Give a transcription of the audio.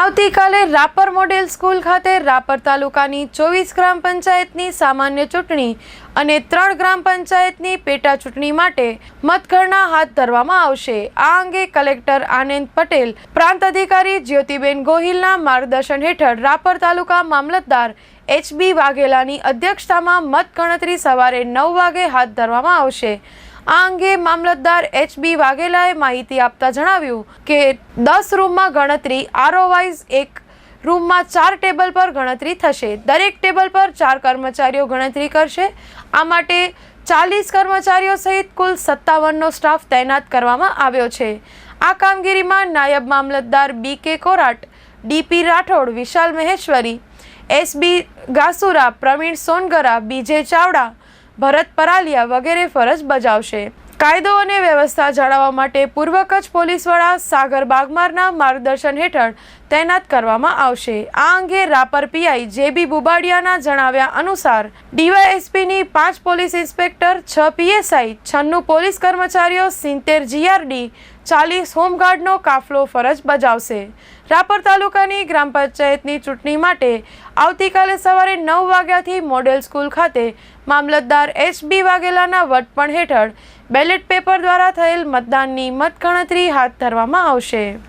આવતીકાલે Rapar model school ખાતે રાપર તાલુકાની 24 ગ્રામ પંચાયતની સામાન્ય ચૂંટણી અને 3 ગ્રામ પંચાયતની પેટા ચૂંટણી માટે મતગણના હાથ ધરવામાં આવશે। આ અંગે કલેક્ટર આનંદ પટેલ, પ્રાંત અધિકારી જ્યોતિબેન ગોહિલના માર્ગદર્શન હેઠળ રાપર તાલુકા મામલતદાર HB વાઘેલાની અધ્યક્ષતામાં મતગણતરી સવારે 9 વાગે હાથ ધરવામાં આવશે। આ અંગે મામલતદાર HB વાઘેલાએ માહિતી આપતા જણાવ્યું કે 10 રૂમમાં ગણતરી આરઓવાઇઝ, એક રૂમમાં 4 ટેબલ પર ગણતરી થશે। દરેક ટેબલ પર 4 કર્મચારીઓ ગણતરી કરશે। આ માટે 40 કર્મચારીઓ સહિત કુલ 57નો સ્ટાફ તૈનાત કરવામાં આવ્યો છે। આ કામગીરીમાં નાયબ મામલતદાર BK કોરાટ, DP રાઠોડ, વિશાલ મહેશ્વરી, SB ગાસુરા, પ્રવીણ સોનગરા, BJ ચાવડા, ભરત પરાલિયા વગેરે ફરજ બજાવશે। કાયદો અને વ્યવસ્થા જાળવવા માટે પૂર્વ કચ્છ પોલીસ વડા સાગર બાગમારના માર્ગદર્શન હેઠળ તૈનાત કરવામાં આવશે। આ અંગે રાપર PI JB બુબાડિયાના જણાવ્યા અનુસાર DYSPની 5 પોલીસ ઇન્સ્પેક્ટર, 6 PSI, 96 પોલીસ કર્મચારીઓ, 70 GRD, 40 હોમગાર્ડનો કાફલો ફરજ બજાવશે। રાપર તાલુકાની ગ્રામ પંચાયતની ચૂંટણી માટે આવતીકાલે સવારે 9 વાગ્યાથી મોડેલ સ્કૂલ ખાતે મામલતદાર HB વાઘેલાના વડપણ હેઠળ બેલેટ પેપર દ્વારા થયેલ મતદાનની મતગણતરી હાથ ધરવામાં આવશે।